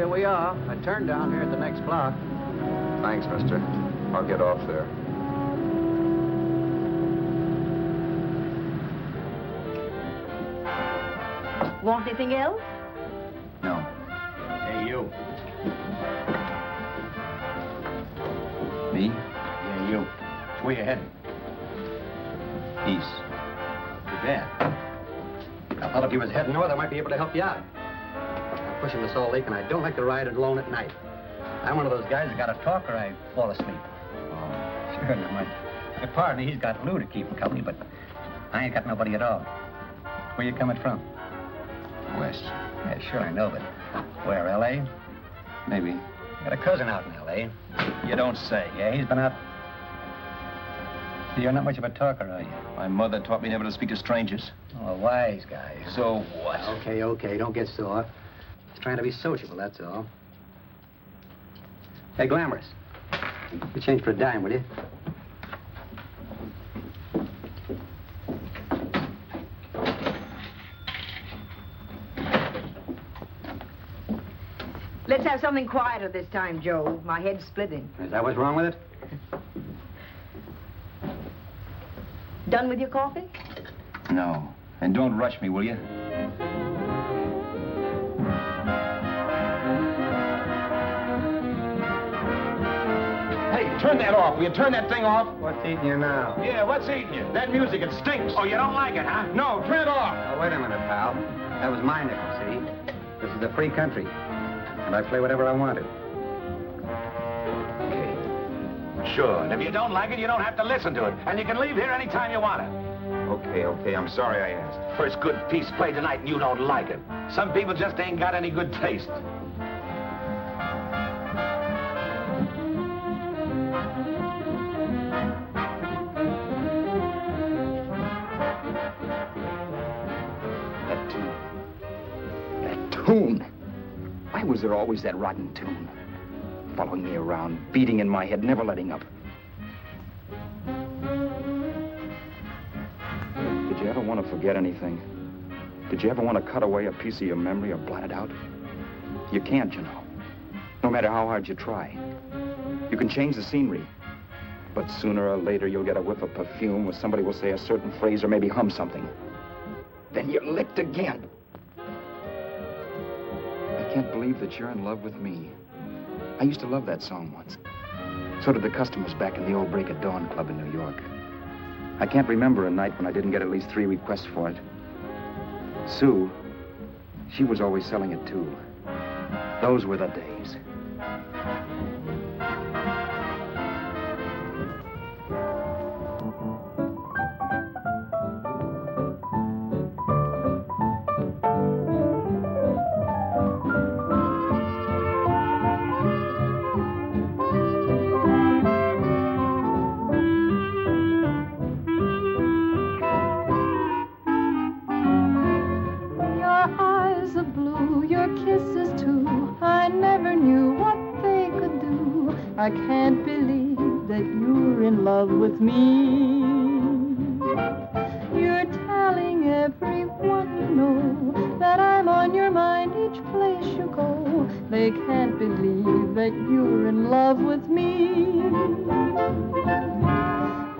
here we are. I turned down here at the next block. Thanks, mister. I'll get off there. Want anything else? No. Hey, you. Me? Yeah, you. Which way you heading? East. Too bad. I thought if you was heading north, I might be able to help you out. I'm pushing the Salt Lake, and I don't like to ride it alone at night. I'm one of those guys that got to talk or I fall asleep. Oh, sure, now, my partner, he's got Lou to keep him company, but I ain't got nobody at all. Where you coming from? West. Yeah, sure, I know, but where, L.A.? Maybe. Got a cousin out in L.A. You don't say. Yeah, he's been out. You're not much of a talker, are you? My mother taught me never to speak to strangers. Oh, a wise guy. So what? Okay, don't get sore. Just trying to be sociable, that's all. Hey, Glamorous. You change for a dime, will you? Let's have something quieter this time, Joe. My head's splitting. Is that what's wrong with it? Done with your coffee? No. And don't rush me, will you? Hey, turn that off. Will you turn that thing off? What's eating you now? Yeah, what's eating you? That music, it stinks. Oh, you don't like it, huh? No, turn it off. Oh, wait a minute, pal. That was my nickel, see? This is a free country, and I play whatever I wanted. Okay. Sure, and if you don't like it, you don't have to listen to it. And you can leave here anytime you want to. Okay, I'm sorry I asked. First good piece played tonight and you don't like it. Some people just ain't got any good taste. That tune. Why was there always that rotten tune? Following me around, beating in my head, never letting up. Did you ever want to forget anything? Did you ever want to cut away a piece of your memory or blot it out? You can't, you know. No matter how hard you try. You can change the scenery. But sooner or later, you'll get a whiff of perfume or somebody will say a certain phrase or maybe hum something. Then you're licked again. I can't believe that you're in love with me. I used to love that song once. So did the customers back in the old Break of Dawn Club in New York. I can't remember a night when I didn't get at least 3 requests for it. Sue, she was always selling it too. Those were the days. I can't believe that you're in love with me. You're telling everyone you know that I'm on your mind each place you go. They can't believe that you're in love with me.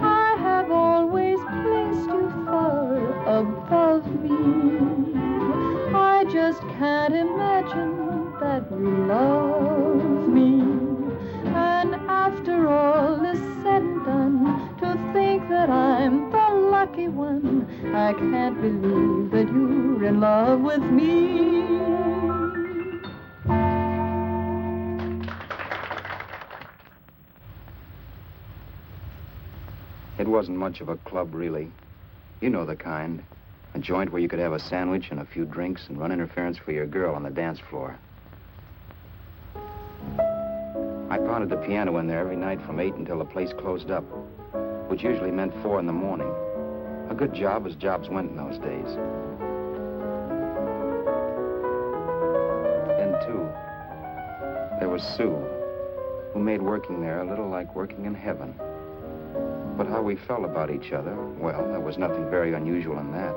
I have always placed you far above me. I just can't imagine that you love me. And after all is said and done, to think that I'm the lucky one, I can't believe that you're in love with me. It wasn't much of a club, really. You know the kind. A joint where you could have a sandwich and a few drinks and run interference for your girl on the dance floor. I pounded the piano in there every night from 8 until the place closed up, which usually meant 4 in the morning. A good job as jobs went in those days. Then, too, there was Sue, who made working there a little like working in heaven. But how we felt about each other, well, there was nothing very unusual in that.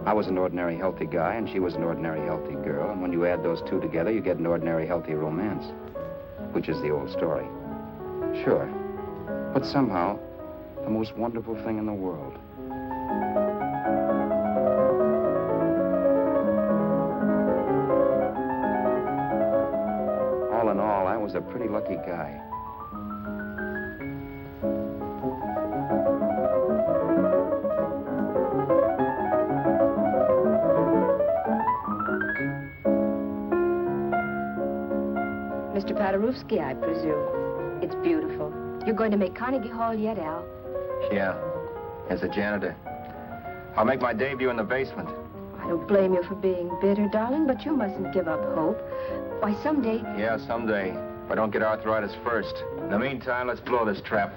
I was an ordinary healthy guy, and she was an ordinary healthy girl, and when you add those two together, you get an ordinary healthy romance, which is the old story. Sure, but somehow, the most wonderful thing in the world. All in all, I was a pretty lucky guy. Mr. Paderewski, I presume. It's beautiful. You're going to make Carnegie Hall yet, Al? Yeah, as a janitor. I'll make my debut in the basement. I don't blame you for being bitter, darling, but you mustn't give up hope. Why, someday... Yeah, someday. If I don't get arthritis first. In the meantime, let's blow this trap.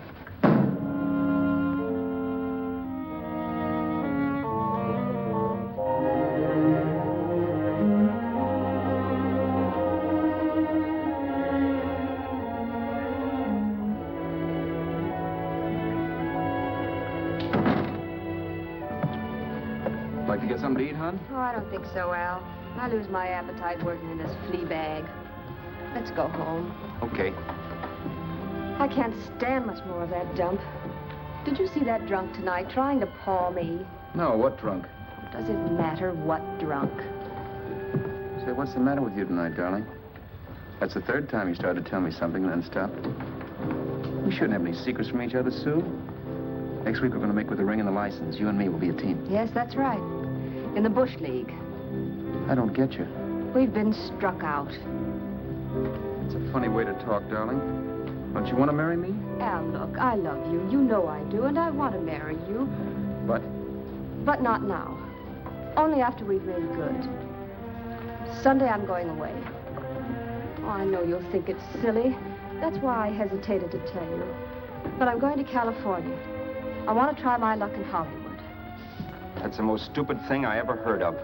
Like to get something to eat, hon? Oh, I don't think so, Al. I lose my appetite working in this flea bag. Let's go home. Okay. I can't stand much more of that dump. Did you see that drunk tonight trying to paw me? No, what drunk? Does it matter what drunk? Say, what's the matter with you tonight, darling? That's the third time you started to tell me something and then stopped. We shouldn't have any secrets from each other, Sue. Next week, we're going to make with the ring and the license. You and me will be a team. Yes, that's right. In the Bush League. I don't get you. We've been struck out. It's a funny way to talk, darling. Don't you want to marry me? Al, look, I love you. You know I do, and I want to marry you. But? But not now. Only after we've made good. Sunday, I'm going away. Oh, I know you'll think it's silly. That's why I hesitated to tell you. But I'm going to California. I want to try my luck in Hollywood. That's the most stupid thing I ever heard of.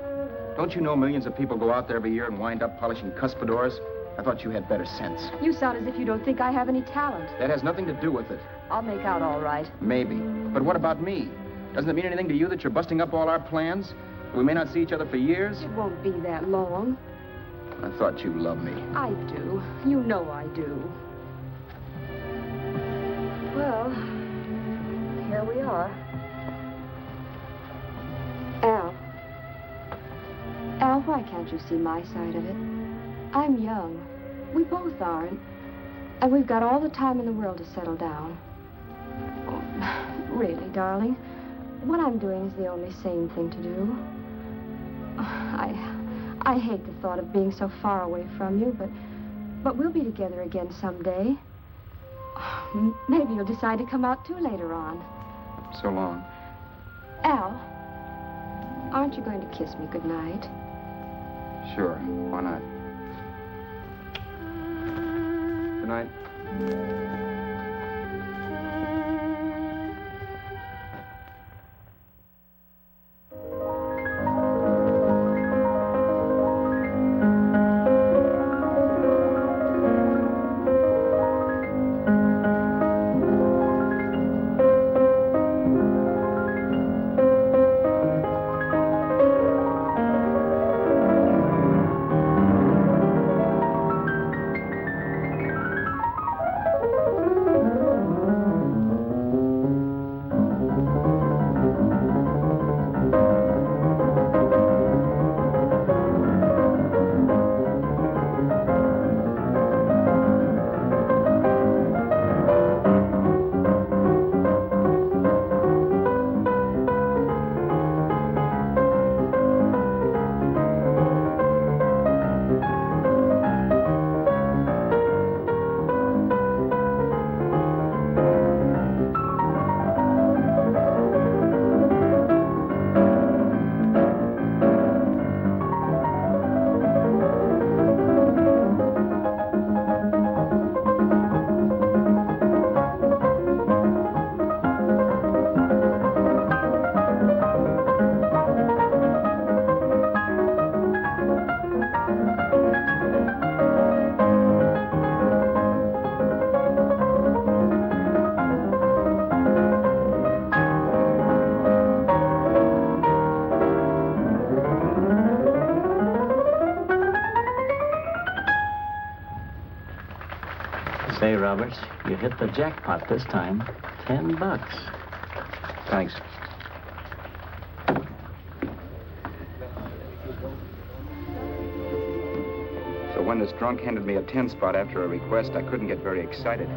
Don't you know millions of people go out there every year and wind up polishing cuspidors? I thought you had better sense. You sound as if you don't think I have any talent. That has nothing to do with it. I'll make out all right. Maybe. But what about me? Doesn't it mean anything to you that you're busting up all our plans? We may not see each other for years? It won't be that long. I thought you loved me. I do. You know I do. Well, here we are. Al, why can't you see my side of it? I'm young. We both are, and we've got all the time in the world to settle down. Oh, really, darling, what I'm doing is the only sane thing to do. I hate the thought of being so far away from you, but we'll be together again someday. Maybe you'll decide to come out too later on. So long. Al, aren't you going to kiss me goodnight? Sure, why not? Good night. Roberts. You hit the jackpot this time. $10. Thanks. So when this drunk handed me a 10 spot after a request, I couldn't get very excited.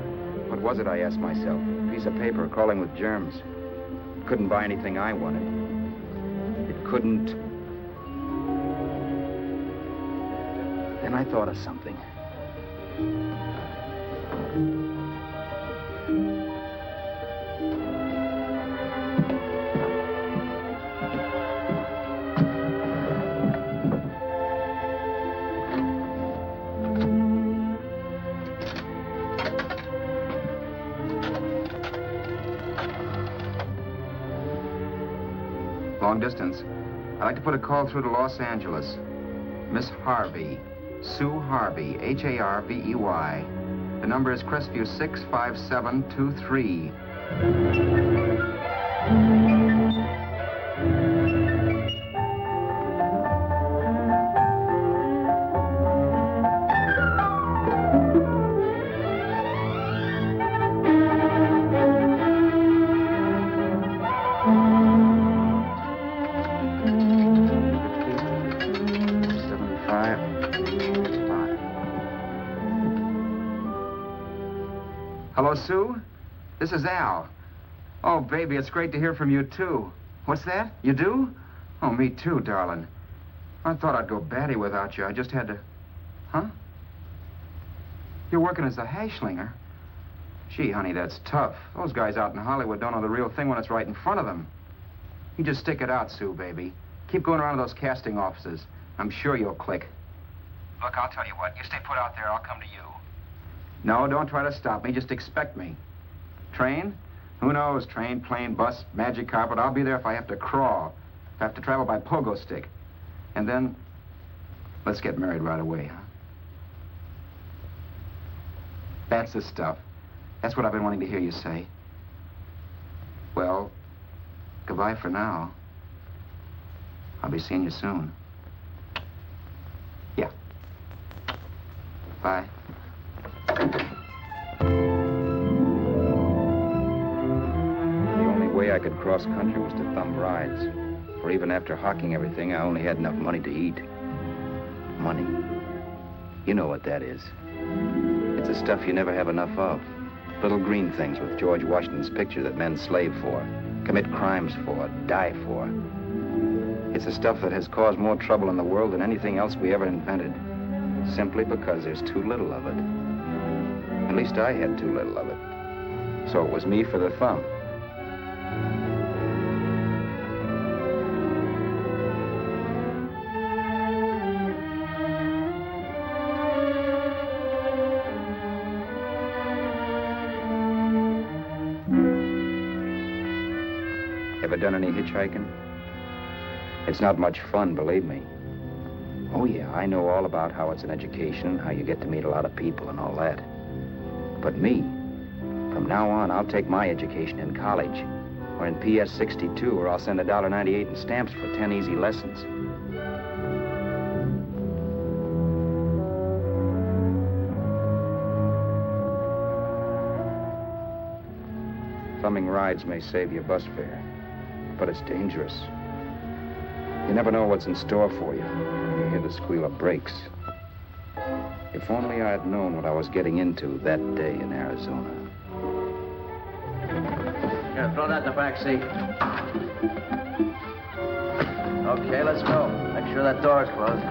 What was it, I asked myself? A piece of paper crawling with germs. It couldn't buy anything I wanted. It couldn't... Then I thought of something. Long distance. I'd like to put a call through to Los Angeles. Miss Harvey. Sue Harvey, Harvey. The number is Crestview 65723. Hello, Sue? This is Al. Oh, baby, it's great to hear from you, too. What's that? You do? Oh, me too, darling. I thought I'd go batty without you. I just had to... Huh? You're working as a hashlinger? Gee, honey, that's tough. Those guys out in Hollywood don't know the real thing when it's right in front of them. You just stick it out, Sue, baby. Keep going around to those casting offices. I'm sure you'll click. Look, I'll tell you what. You stay put out there, I'll come to you. No, don't try to stop me. Just expect me. Train? Who knows? Train, plane, bus, magic carpet. I'll be there if I have to crawl. If I have to travel by pogo stick. And then, let's get married right away, huh? That's the stuff. That's what I've been wanting to hear you say. Well, goodbye for now. I'll be seeing you soon. Yeah. Bye. The only way I could cross country was to thumb rides. For even after hawking everything, I only had enough money to eat. Money. You know what that is. It's the stuff you never have enough of. Little green things with George Washington's picture that men slave for, commit crimes for, die for. It's the stuff that has caused more trouble in the world than anything else we ever invented. Simply because there's too little of it. At least I had too little of it. So it was me for the thumb. Ever done any hitchhiking? It's not much fun, believe me. Oh, yeah, I know all about how it's an education, how you get to meet a lot of people and all that. But me, from now on, I'll take my education in college, or in PS 62, or I'll send $1.98 in stamps for 10 easy lessons. Thumbing rides may save you bus fare, but it's dangerous. You never know what's in store for you when you hear the squeal of brakes. If only I had known what I was getting into that day in Arizona. Here, throw that in the back seat. Okay, let's go. Make sure that door's closed.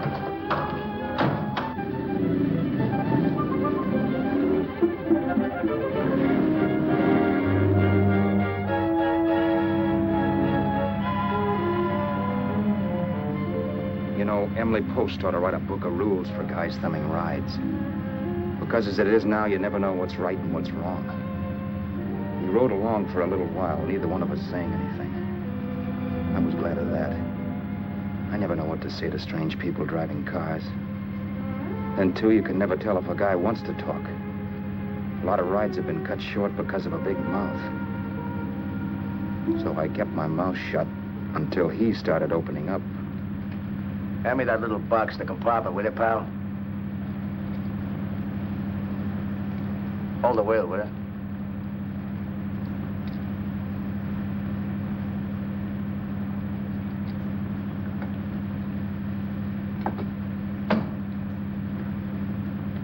You know, Emily Post ought to write a book of rules for guys thumbing rides. Because as it is now, you never know what's right and what's wrong. We rode along for a little while, neither one of us saying anything. I was glad of that. I never know what to say to strange people driving cars. Then, too, you can never tell if a guy wants to talk. A lot of rides have been cut short because of a big mouth. So I kept my mouth shut until he started opening up. Hand me that little box, the compartment, will you, pal? Hold the wheel, will you?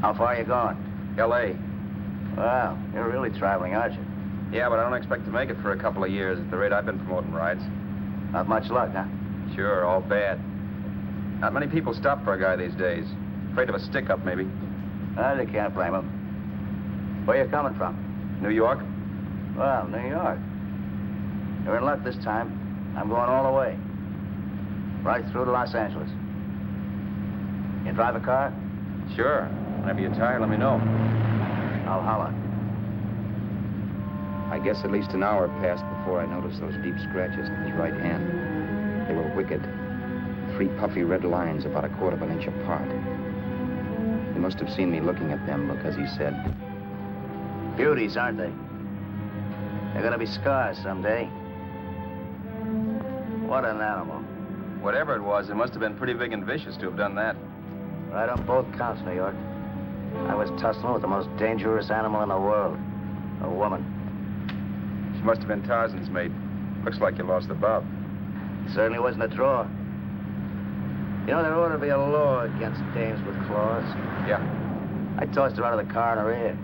How far are you going? L.A. Well, you're really traveling, aren't you? Yeah, but I don't expect to make it for a couple of years at the rate I've been promoting rides. Not much luck, huh? Sure, all bad. Not many people stop for a guy these days. Afraid of a stick-up, maybe. Well, you can't blame him. Where you coming from? New York? Well, New York. You're in luck this time. I'm going all the way. Right through to Los Angeles. You drive a car? Sure. Whenever you're tired, let me know. I'll holler. I guess at least an hour passed before I noticed those deep scratches in his right hand. They were wicked. 3 puffy red lines about 1/4 inch apart. He must have seen me looking at them because he said, Beauties, aren't they? They're gonna be scars someday. What an animal. whatever it was, it must have been pretty big and vicious to have done that. Right on both counts, New York. I was tussling with the most dangerous animal in the world. A woman. She must have been Tarzan's mate. Looks like you lost the bob. Certainly wasn't a draw. You know, there ought to be a law against dames with claws. Yeah. I tossed her out of the car in her ear.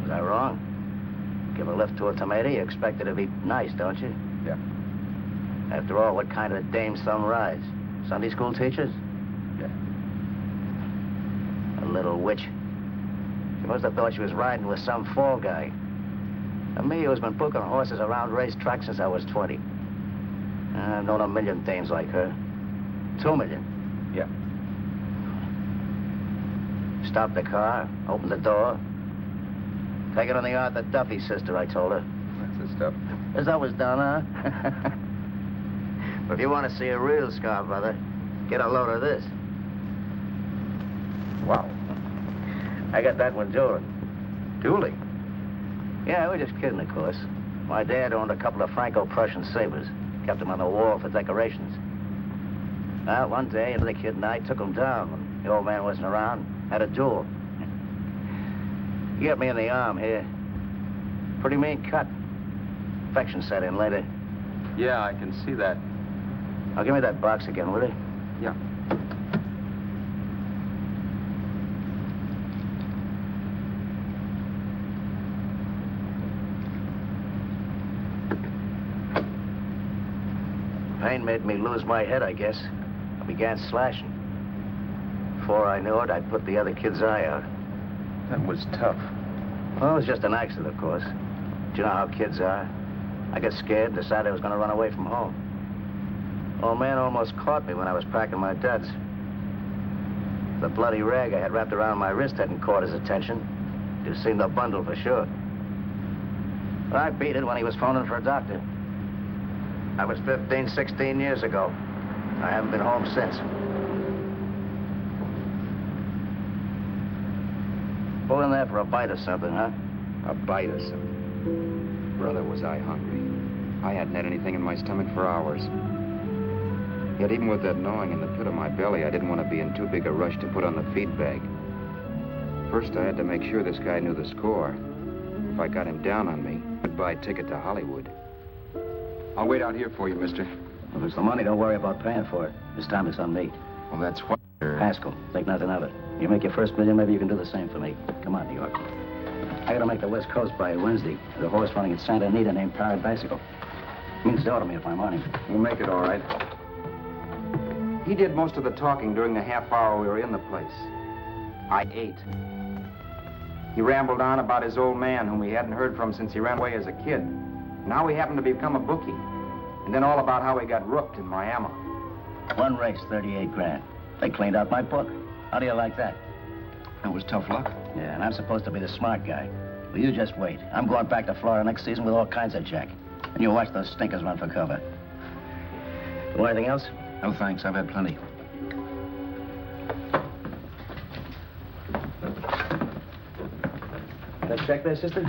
Was I wrong? Give a lift to a tomato, you expect her to be nice, don't you? Yeah. After all, what kind of dames some rides? Sunday school teachers? Yeah. A little witch. She must have thought she was riding with some fall guy. And me, who's been booking horses around racetracks since I was 20. I've known a million dames like her. 2 million. Yeah. Stopped the car, opened the door. Take it on the yard, the Duffy sister, I told her. That's the stuff. As that was done, huh? But if you want to see a real scar, brother, get a load of this. Wow. I got that one dueling. Dueling? Yeah, we're just kidding, of course. My dad owned a couple of Franco-Prussian sabers. Kept them on the wall for decorations. Well, one day, the kid and I took them down when the old man wasn't around. Had a duel. He got me in the arm here. Pretty mean cut. Infection set in later. Yeah, I can see that. Now, give me that box again, will you? Yeah. Pain made me lose my head, I guess. I began slashing. Before I knew it, I'd put the other kid's eye out. That was tough. Well, it was just an accident, of course. Do you know how kids are? I got scared, decided I was going to run away from home. Old man almost caught me when I was packing my duds. The bloody rag I had wrapped around my wrist hadn't caught his attention. You've seen the bundle for sure. But I beat it when he was phoning for a doctor. That was 15, 16 years ago. I haven't been home since. Pull in there for a bite or something, huh? A bite or something. Brother, was I hungry. I hadn't had anything in my stomach for hours. Yet even with that gnawing in the pit of my belly, I didn't want to be in too big a rush to put on the feed bag. First, I had to make sure this guy knew the score. If I got him down on me, I'd buy a ticket to Hollywood. I'll wait out here for you, mister. Well, if it's the money, don't worry about paying for it. This time it's on me. Well, that's what... Haskell, think nothing of it. You make your first million, maybe you can do the same for me. Come on, New York. I gotta make the West Coast by Wednesday. There's a horse running at Santa Anita named Pirate Bicycle. Means dough to me if I'm on him. We'll make it all right. He did most of the talking during the half hour we were in the place. I ate. He rambled on about his old man, whom we hadn't heard from since he ran away as a kid. Now he happened to become a bookie. And then all about how he got rooked in Miami. One race, 38 grand. They cleaned out my book. How do you like that? That was tough luck. Yeah, and I'm supposed to be the smart guy. Well, you just wait. I'm going back to Florida next season with all kinds of jack. And you watch those stinkers run for cover. Want anything else? No, thanks. I've had plenty. That check there, sister?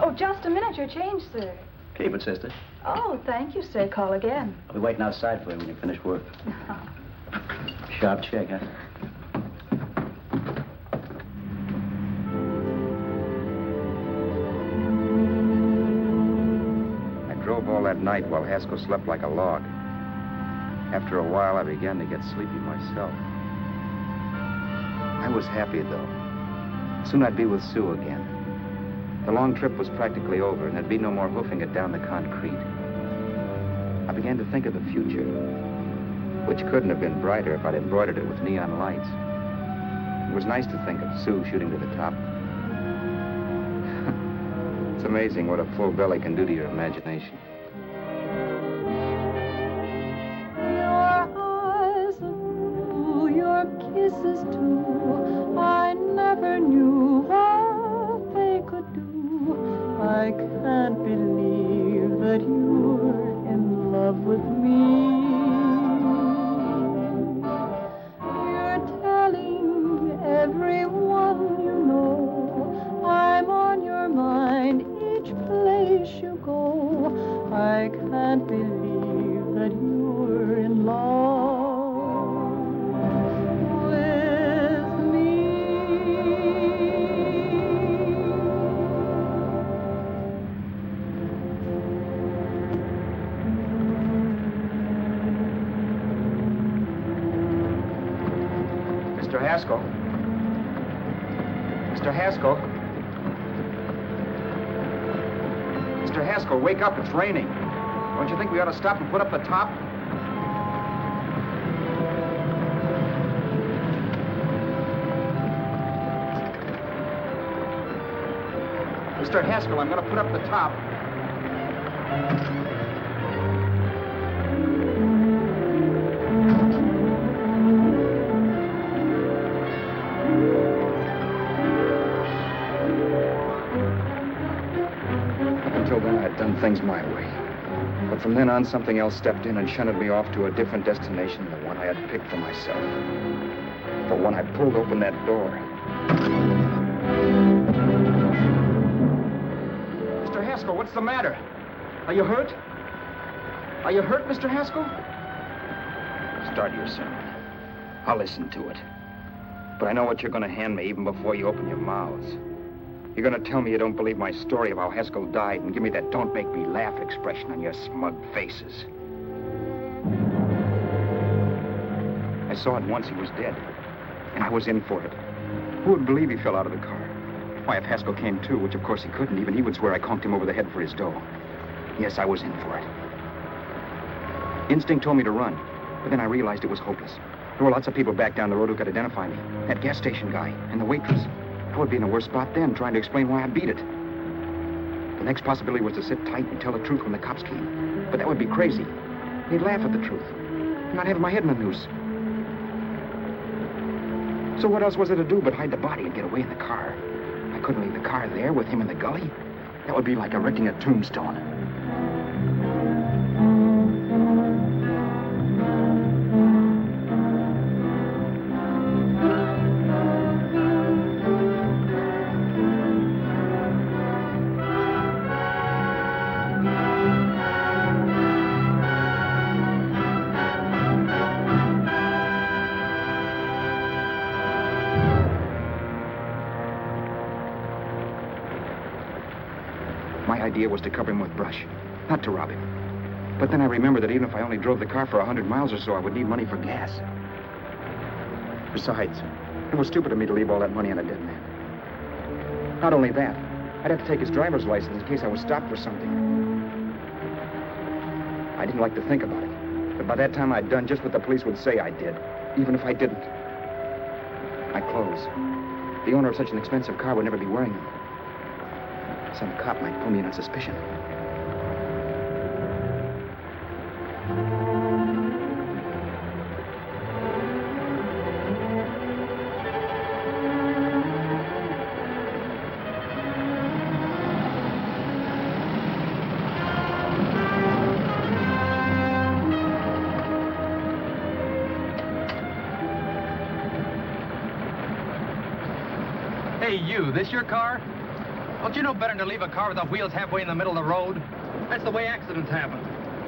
Oh, just a minute. Your change, sir. Keep it, sister. Oh, thank you, sir. Call again. I'll be waiting outside for you when you finish work. Sharp check, huh? that night while Haskell slept like a log. After a while, I began to get sleepy myself. I was happy, though. Soon I'd be with Sue again. The long trip was practically over, and there'd be no more hoofing it down the concrete. I began to think of the future, which couldn't have been brighter if I'd embroidered it with neon lights. It was nice to think of Sue shooting to the top. It's amazing what a full belly can do to your imagination. Your eyes are blue, your kisses too. I never knew what they could do. I can't believe that you're in love with me. You're telling everyone you know I'm on your mind each place you go. I can't believe that you're in love with me. Mr. Haskell? Mr. Haskell? Mr. Haskell, wake up. It's raining. Don't you think we ought to stop and put up the top? Mr. Haskell, I'm going to put up the top. Things my way. But from then on, something else stepped in and shunted me off to a different destination than the one I had picked for myself. But when I pulled open that door... Mr. Haskell, what's the matter? Are you hurt? Are you hurt, Mr. Haskell? Start your sermon. I'll listen to it. But I know what you're going to hand me even before you open your mouths. You're going to tell me you don't believe my story of how Haskell died and give me that don't make me laugh expression on your smug faces. I saw at once he was dead, and I was in for it. Who would believe he fell out of the car? Why, if Haskell came too, which of course he couldn't, even he would swear I conked him over the head for his dough. Yes, I was in for it. Instinct told me to run, but then I realized it was hopeless. There were lots of people back down the road who could identify me. That gas station guy and the waitress. I would be in a worse spot then, trying to explain why I beat it. The next possibility was to sit tight and tell the truth when the cops came. But that would be crazy. They'd laugh at the truth. I'm not having my head in a noose. So what else was there to do but hide the body and get away in the car? I couldn't leave the car there with him in the gully. That would be like erecting a tombstone. My idea was to cover him with brush, not to rob him. But then I remembered that even if I only drove the car for 100 miles or so, I would need money for gas. Besides, it was stupid of me to leave all that money on a dead man. Not only that, I'd have to take his driver's license in case I was stopped for something. I didn't like to think about it, but by that time I'd done just what the police would say I did, even if I didn't. My clothes. The owner of such an expensive car would never be wearing them. Some cop might pull me in on suspicion. Hey, you, this your car? Don't you know better than to leave a car with the wheels halfway in the middle of the road? That's the way accidents happen.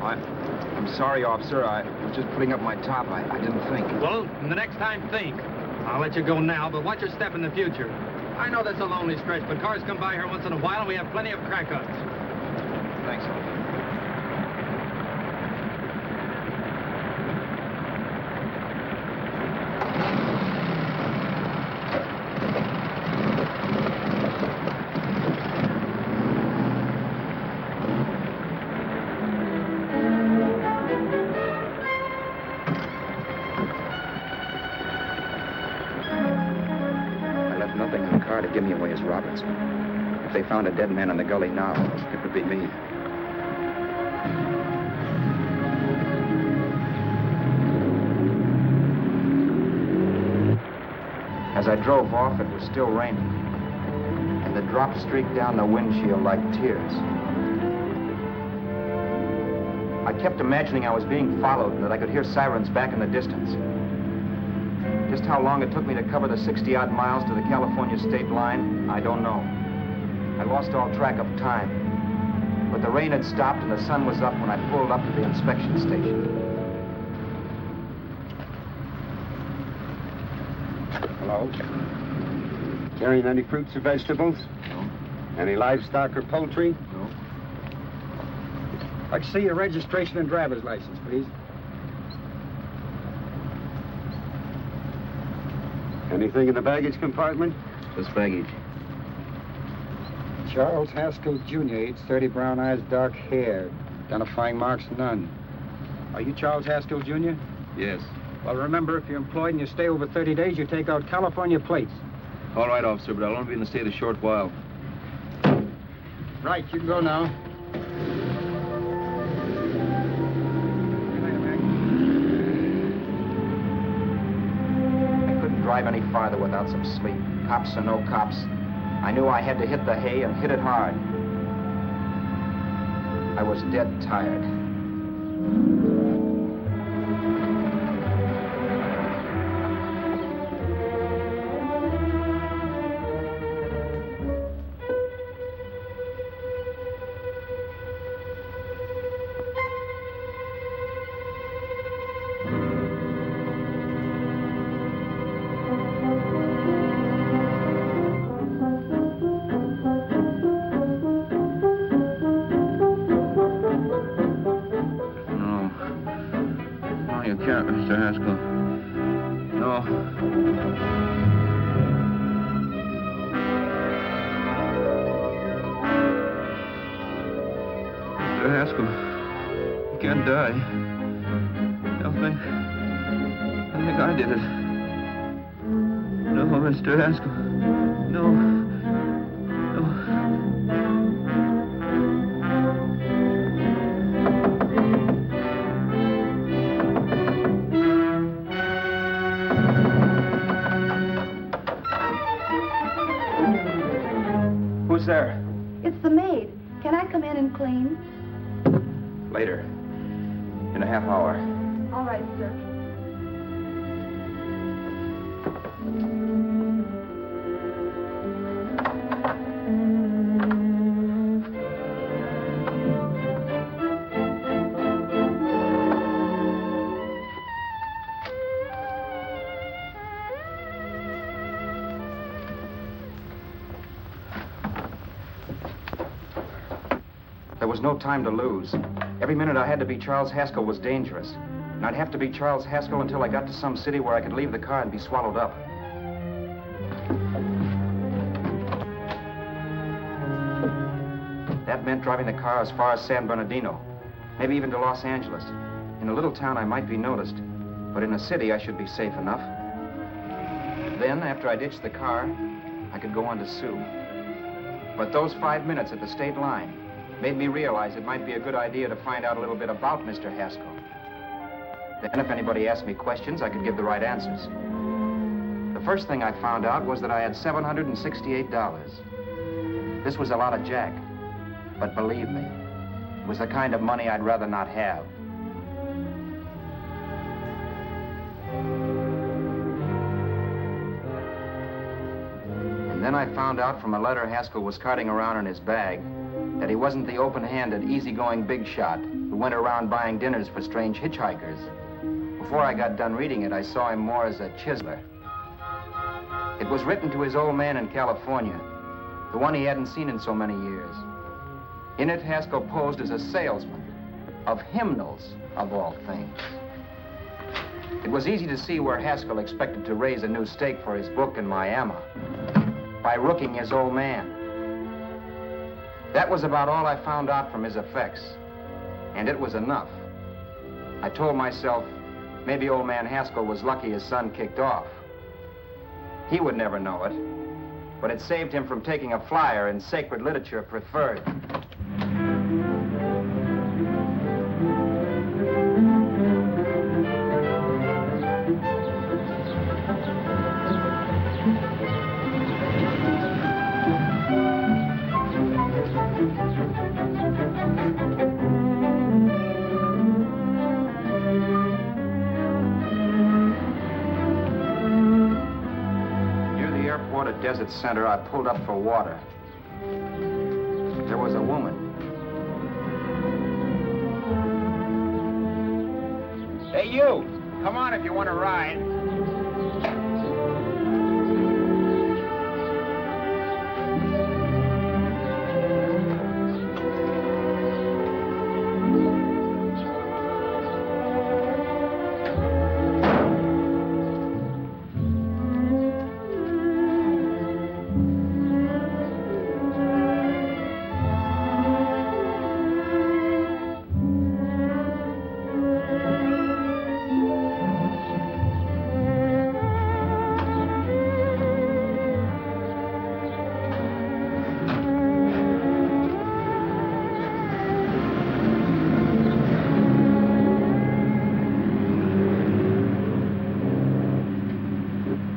I'm sorry, officer. I was just putting up my top. I didn't think. Well, the next time, think. I'll let you go now, but watch your step in the future. I know that's a lonely stretch, but cars come by here once in a while, and we have plenty of crack-ups. Thanks, officer. Robertson. If they found a dead man in the gully now, it would be me. As I drove off, it was still raining, and the drops streaked down the windshield like tears. I kept imagining I was being followed and that I could hear sirens back in the distance. Just how long it took me to cover the 60-odd miles to the California state line, I don't know. I lost all track of time. But the rain had stopped and the sun was up when I pulled up to the inspection station. Hello? Carrying any fruits or vegetables? No. Any livestock or poultry? No. I'd see your registration and driver's license, please. Anything in the baggage compartment? Just baggage. Charles Haskell, Jr., age 30, brown eyes, dark hair. Identifying marks, none. Are you Charles Haskell, Jr.? Yes. Well, remember, if you're employed and you stay over 30 days, you take out California plates. All right, officer, but I'll only be in the state a short while. Right, you can go now. I couldn't drive any farther without some sleep. Cops or no cops, I knew I had to hit the hay and hit it hard. I was dead tired. Mr. Haskell. No. Mr. Haskell, you can't die. I think I did it. No, Mr. Haskell. No. Who's there? It's the maid. Can I come in and clean? Later. In a half hour. All right, sir. There was no time to lose. Every minute I had to be Charles Haskell was dangerous. And I'd have to be Charles Haskell until I got to some city where I could leave the car and be swallowed up. That meant driving the car as far as San Bernardino, maybe even to Los Angeles. In a little town, I might be noticed, but in a city, I should be safe enough. Then, after I ditched the car, I could go on to Sue. But those 5 minutes at the state line made me realize it might be a good idea to find out a little bit about Mr. Haskell. Then if anybody asked me questions, I could give the right answers. The first thing I found out was that I had $768. This was a lot of jack, but believe me, it was the kind of money I'd rather not have. And then I found out from a letter Haskell was carting around in his bag that he wasn't the open-handed, easygoing big shot who went around buying dinners for strange hitchhikers. Before I got done reading it, I saw him more as a chiseler. It was written to his old man in California, the one he hadn't seen in so many years. In it, Haskell posed as a salesman of hymnals, of all things. It was easy to see where Haskell expected to raise a new stake for his book in Miami by rooking his old man. That was about all I found out from his effects, and it was enough. I told myself, maybe old man Haskell was lucky his son kicked off. He would never know it, but it saved him from taking a flyer in sacred literature preferred. Desert Center, I pulled up for water. There was a woman. Hey, you! Come on if you want to ride.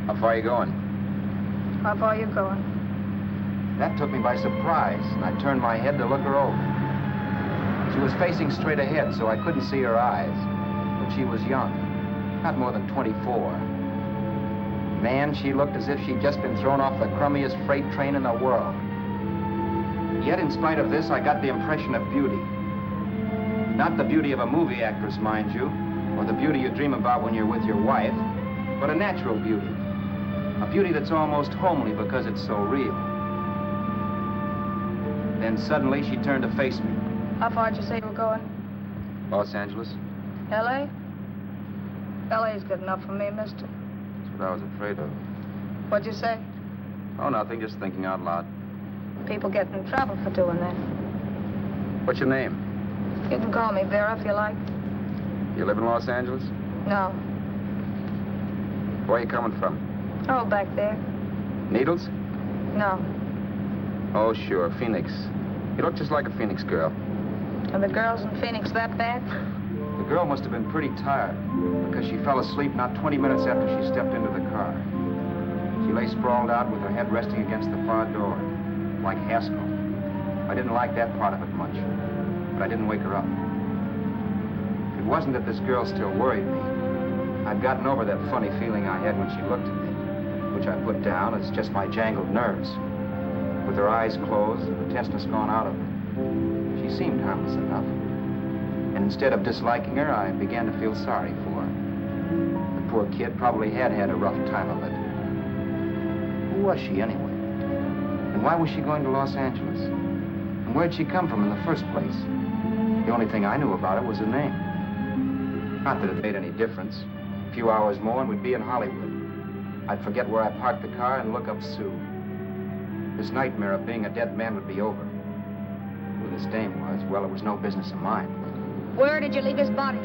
How far are you going? How far are you going? That took me by surprise, and I turned my head to look her over. She was facing straight ahead, so I couldn't see her eyes. But she was young, not more than 24. Man, she looked as if she'd just been thrown off the crummiest freight train in the world. Yet, in spite of this, I got the impression of beauty. Not the beauty of a movie actress, mind you, or the beauty you dream about when you're with your wife, but a natural beauty. A beauty that's almost homely because it's so real. Then suddenly she turned to face me. How far did you say you were going? Los Angeles? L.A.? L.A.'s good enough for me, mister. That's what I was afraid of. What'd you say? Oh, nothing, just thinking out loud. People get in trouble for doing that. What's your name? You can call me Vera if you like. You live in Los Angeles? No. Where are you coming from? Oh, back there. Needles? No. Oh, sure, Phoenix. You look just like a Phoenix girl. Are the girls in Phoenix that bad? The girl must have been pretty tired, because she fell asleep not 20 minutes after she stepped into the car. She lay sprawled out with her head resting against the far door, like Haskell. I didn't like that part of it much, but I didn't wake her up. It wasn't that this girl still worried me. I'd gotten over that funny feeling I had when she looked at me, which I put down as just my jangled nerves. With her eyes closed and the testness gone out of her, she seemed harmless enough. And instead of disliking her, I began to feel sorry for her. The poor kid probably had had a rough time of it. Who was she anyway? And why was she going to Los Angeles? And where'd she come from in the first place? The only thing I knew about her was her name. Not that it made any difference. A few hours more and we'd be in Hollywood. I'd forget where I parked the car and look up Sue. This nightmare of being a dead man would be over. Who this dame was, well, it was no business of mine. Where did you leave his body?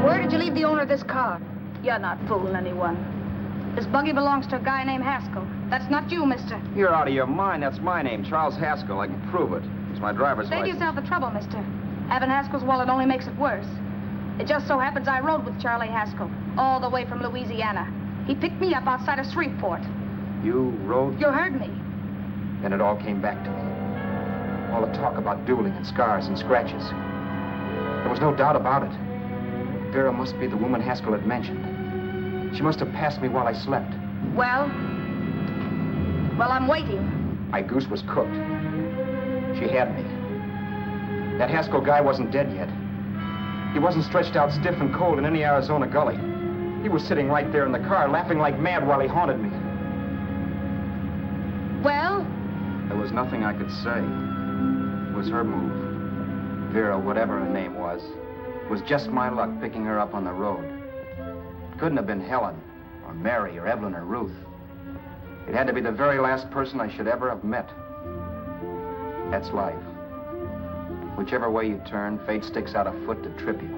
Where did you leave the owner of this car? You're not fooling anyone. This buggy belongs to a guy named Haskell. That's not you, mister. You're out of your mind. That's my name, Charles Haskell. I can prove it. It's my driver's Save license. yourself the trouble, mister. Having Haskell's wallet only makes it worse. It just so happens I rode with Charlie Haskell, all the way from Louisiana. He picked me up outside of Shreveport. You rode? You heard me. Then it all came back to me. All the talk about dueling and scars and scratches. There was no doubt about it. Vera must be the woman Haskell had mentioned. She must have passed me while I slept. Well, I'm waiting. My goose was cooked. She had me. That Haskell guy wasn't dead yet. He wasn't stretched out stiff and cold in any Arizona gully. He was sitting right there in the car, laughing like mad while he haunted me. Well? There was nothing I could say. It was her move. Vera, whatever her name was, it was just my luck picking her up on the road. It couldn't have been Helen, or Mary, or Evelyn, or Ruth. It had to be the very last person I should ever have met. That's life. Whichever way you turn, fate sticks out a foot to trip you.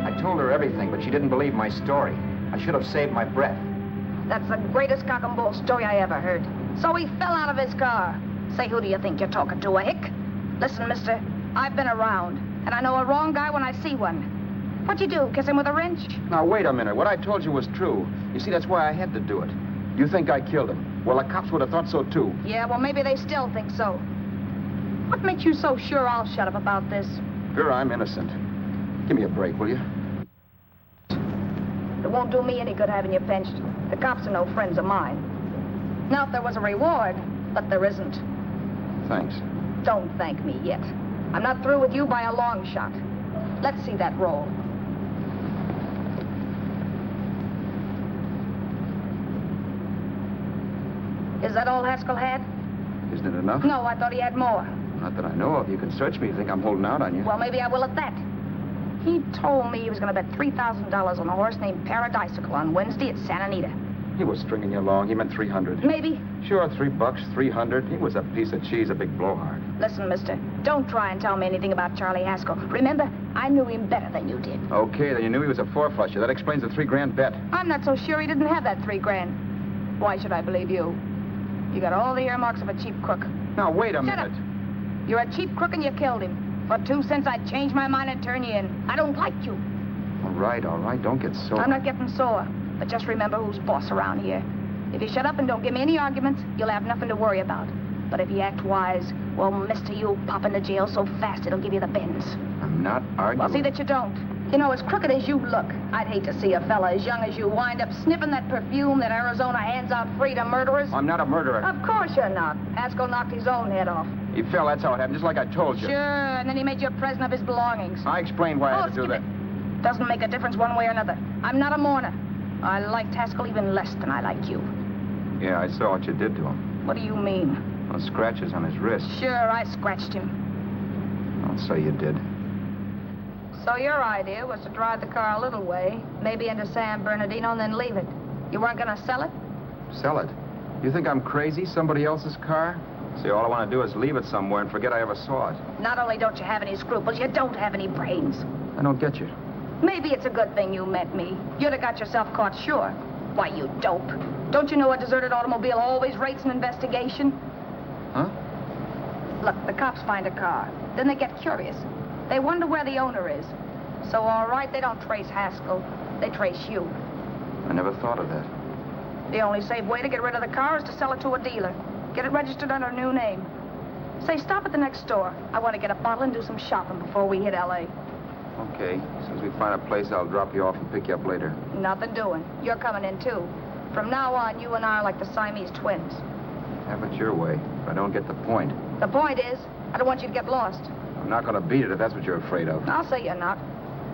I told her everything everything, but she didn't believe my story. I should have saved my breath. That's the greatest cock and bull story I ever heard. So he fell out of his car. Say, who do you think you're talking to, a hick? Listen, mister, I've been around, and I know a wrong guy when I see one. What'd you do, kiss him with a wrench? Now, wait a minute. What I told you was true. You see, that's why I had to do it. You think I killed him? Well, the cops would have thought so, too. Yeah, well, maybe they still think so. What makes you so sure I'll shut up about this? Vera, I'm innocent. Give me a break, will you? It won't do me any good having you pinched. The cops are no friends of mine. Now, if there was a reward, but there isn't. Thanks. Don't thank me yet. I'm not through with you by a long shot. Let's see that roll. Is that all Haskell had? Isn't it enough? No, I thought he had more. Not that I know of. You can search me if you think I'm holding out on you. Well, maybe I will at that. He told me he was going to bet $3,000 on a horse named Paradisical on Wednesday at Santa Anita. He was stringing you along. He meant 300. Maybe. Sure, $3, 300. He was a piece of cheese, a big blowhard. Listen, mister, don't try and tell me anything about Charlie Haskell. Remember, I knew him better than you did. Okay, then you knew he was a four-flusher. That explains the $3,000 bet. I'm not so sure he didn't have that $3,000. Why should I believe you? You got all the earmarks of a cheap crook. Now, wait a Shut minute. up. You're a cheap crook and you killed him. For 2 cents, I'd change my mind and turn you in. I don't like you. All right. Don't get sore. I'm not getting sore. But just remember who's boss around here. If you shut up and don't give me any arguments, you'll have nothing to worry about. But if you act wise, well, mister, you'll pop into jail so fast it'll give you the bends. I'm not arguing. Well, see that you don't. You know, as crooked as you look, I'd hate to see a fella as young as you wind up sniffing that perfume that Arizona hands out free to murderers. I'm not a murderer. Of course you're not. Haskell knocked his own head off. He fell, that's how it happened, just like I told you. Sure, and then he made you a present of his belongings. I explained why I had to do that. Doesn't make a difference one way or another. I'm not a mourner. I liked Haskell even less than I like you. Yeah, I saw what you did to him. What do you mean? Well, scratches on his wrist. Sure, I scratched him. I'll say you did. So your idea was to drive the car a little way, maybe into San Bernardino, and then leave it. You weren't going to sell it? Sell it? You think I'm crazy? Somebody else's car? See, all I want to do is leave it somewhere and forget I ever saw it. Not only don't you have any scruples, you don't have any brains. I don't get you. Maybe it's a good thing you met me. You'd have got yourself caught, sure. Why, you dope. Don't you know a deserted automobile always rates an investigation? Huh? Look, the cops find a car. Then they get curious. They wonder where the owner is. So, all right, they don't trace Haskell. They trace you. I never thought of that. The only safe way to get rid of the car is to sell it to a dealer. Get it registered under a new name. Say, stop at the next store. I want to get a bottle and do some shopping before we hit L.A. Okay. As soon as we find a place, I'll drop you off and pick you up later. Nothing doing. You're coming in, too. From now on, you and I are like the Siamese twins. Have it your way. If I don't get the point. The point is, I don't want you to get lost. I'm not going to beat it if that's what you're afraid of. I'll say you're not.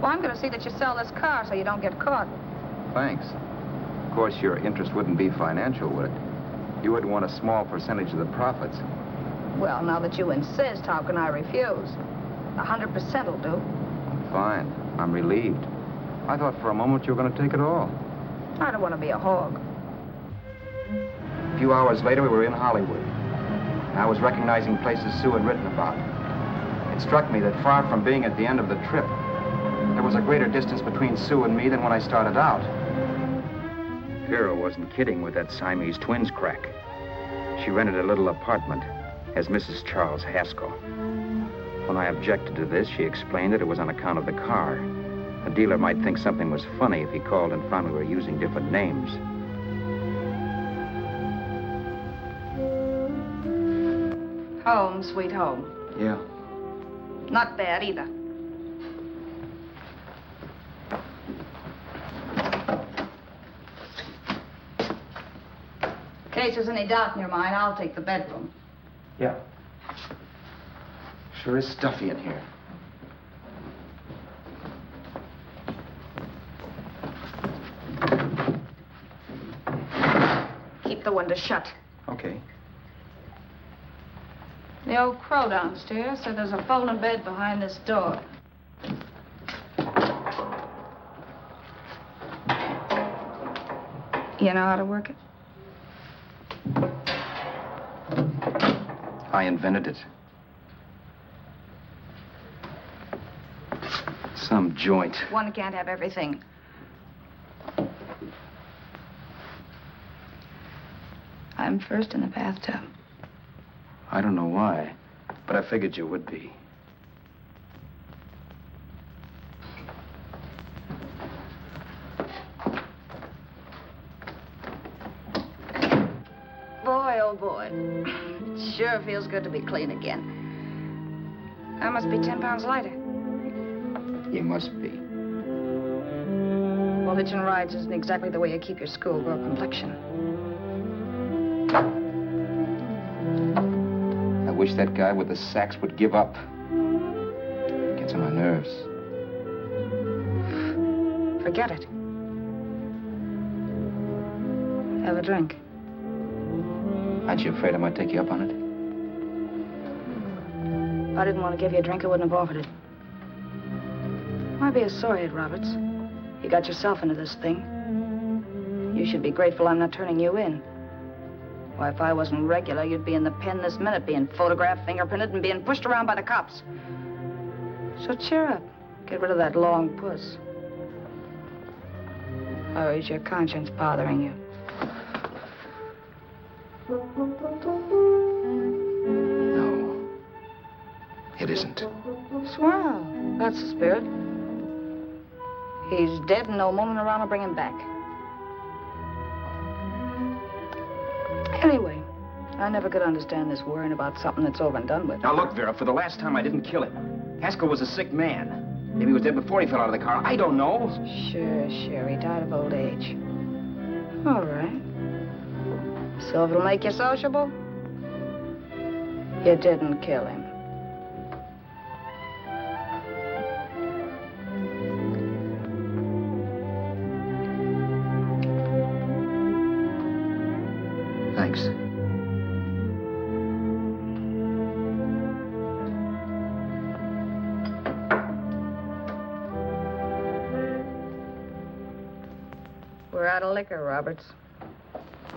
Well, I'm going to see that you sell this car so you don't get caught. Thanks. Of course, your interest wouldn't be financial, would it? You would want a small percentage of the profits. Well, now that you insist, how can I refuse? 100% will do. Fine. I'm relieved. I thought for a moment you were going to take it all. I don't want to be a hog. A few hours later, we were in Hollywood. I was recognizing places Sue had written about. It struck me that far from being at the end of the trip, there was a greater distance between Sue and me than when I started out. Vera wasn't kidding with that Siamese twins crack. She rented a little apartment as Mrs. Charles Haskell. When I objected to this, she explained that it was on account of the car. A dealer might think something was funny if he called and found we were using different names. Home, sweet home. Yeah. Not bad, either. In case there's any doubt in your mind, I'll take the bedroom. Yeah. Sure is stuffy in here. Keep the window shut. Okay. The old crow downstairs said there's a folding bed behind this door. You know how to work it? I invented it. Some joint. One can't have everything. I'm first in the bathtub. I don't know why, but I figured you would be. Boy, oh boy. It sure feels good to be clean again. I must be 10 pounds lighter. You must be. Well, hitching rides isn't exactly the way you keep your schoolgirl complexion. I wish that guy with the sacks would give up. Gets on my nerves. Forget it. Have a drink. Aren't you afraid I might take you up on it? If I didn't want to give you a drink, I wouldn't have offered it. Why be a sorehead, Roberts? You got yourself into this thing. You should be grateful I'm not turning you in. Why, if I wasn't regular, you'd be in the pen this minute, being photographed, fingerprinted, and being pushed around by the cops. So cheer up. Get rid of that long puss. Or is your conscience bothering you? No. It isn't. Swell. That's the spirit. He's dead and no moment around to bring him back. Anyway, I never could understand this worrying about something that's over and done with. Now, look, Vera, for the last time, I didn't kill him. Haskell was a sick man. Maybe he was dead before he fell out of the car. I don't know. Sure. He died of old age. All right. So if it'll make you sociable, you didn't kill him. Thanks. We're out of liquor, Roberts.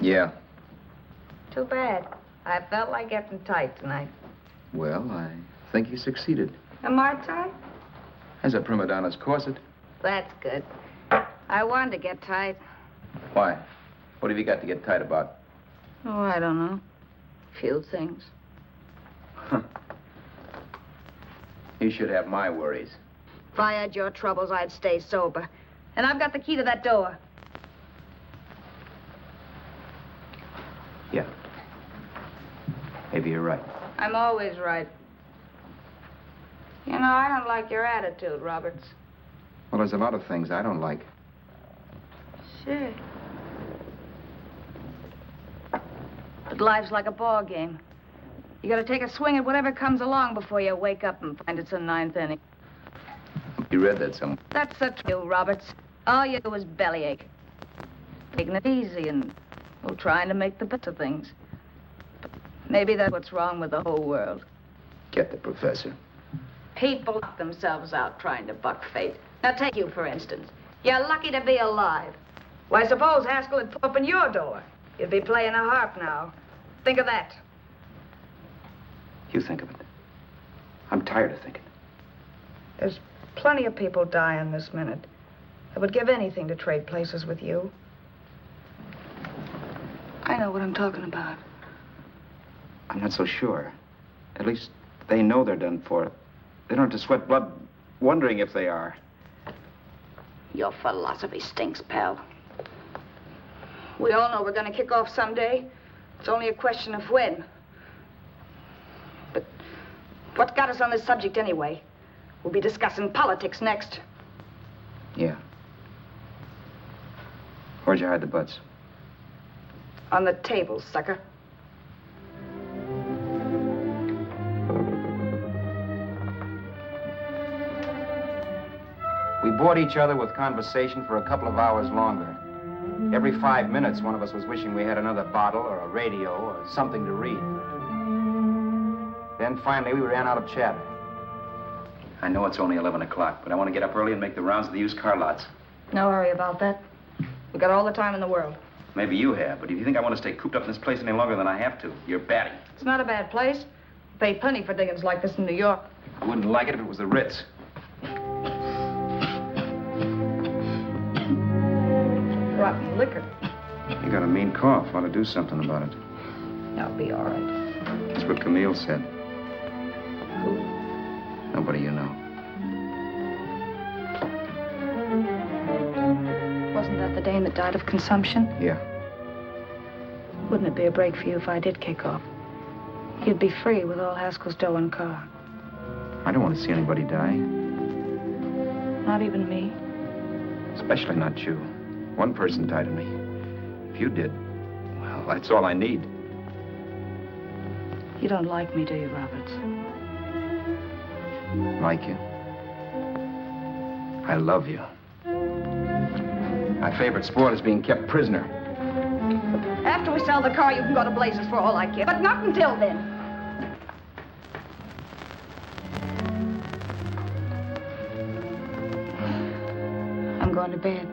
Yeah. Too bad. I felt like getting tight tonight. Well, I think you succeeded. Am I tight? As a prima donna's corset. That's good. I wanted to get tight. Why? What have you got to get tight about? Oh, I don't know. Few things. Huh. You should have my worries. If I had your troubles, I'd stay sober. And I've got the key to that door. Yeah. Maybe you're right. I'm always right. You know, I don't like your attitude, Roberts. Well, there's a lot of things I don't like. Sure. But life's like a ball game. You gotta take a swing at whatever comes along before you wake up and find it's a ninth inning. You read that somewhere. That's the truth, Roberts. All you do is bellyache. Taking it easy and, well, trying to make the best of things. But maybe that's what's wrong with the whole world. Get the professor. People knock themselves out trying to buck fate. Now, take you, for instance. You're lucky to be alive. Why, suppose Haskell had opened your door. You'd be playing a harp now. Think of that. You think of it. I'm tired of thinking. There's plenty of people dying this minute. I would give anything to trade places with you. I know what I'm talking about. I'm not so sure. At least they know they're done for. They don't have to sweat blood wondering if they are. Your philosophy stinks, pal. We all know we're going to kick off someday. It's only a question of when. But what got us on this subject anyway? We'll be discussing politics next. Yeah. Where'd you hide the butts? On the table, sucker. We bored each other with conversation for a couple of hours longer. Every 5 minutes, one of us was wishing we had another bottle or a radio or something to read. Then finally, we ran out of chatter. I know it's only 11 o'clock, but I want to get up early and make the rounds of the used car lots. No hurry about that. We've got all the time in the world. Maybe you have, but if you think I want to stay cooped up in this place any longer than I have to, you're batty. It's not a bad place. Paid plenty for diggings like this in New York. I wouldn't like it if it was the Ritz. rotten liquor. You got a mean cough. Ought to do something about it. I'll be all right. That's what Camille said. Who? Nobody you know. Wasn't that the dame that died of consumption? Yeah. Wouldn't it be a break for you if I did kick off? You'd be free with all Haskell's dough and car. I don't want to see anybody die. Not even me. Especially not you. One person died of me. If you did, well, that's all I need. You don't like me, do you, Roberts? Like you? I love you. My favorite sport is being kept prisoner. After we sell the car, you can go to blazes for all I care. But not until then. I'm going to bed.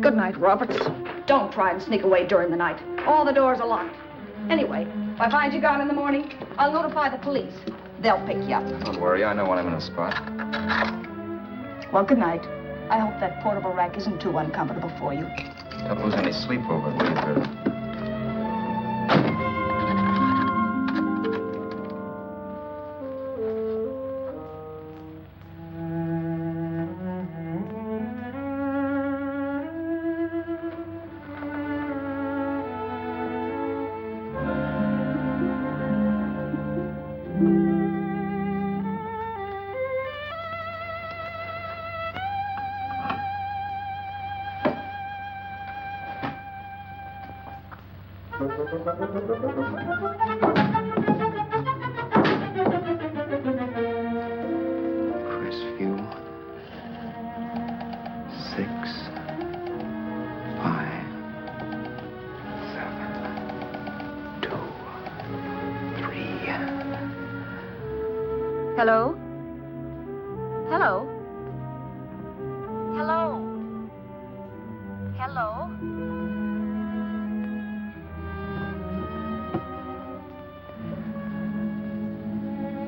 Good night, Roberts. Don't try and sneak away during the night. All the doors are locked. Anyway, if I find you gone in the morning, I'll notify the police. They'll pick you up. Don't worry, I know when I'm in a spot. Well, good night. I hope that portable rack isn't too uncomfortable for you. Don't lose any sleep over it, will you, Vera? Crestview. 6, 5, 7, 2, 3. Hello? Hello? Hello? Hello?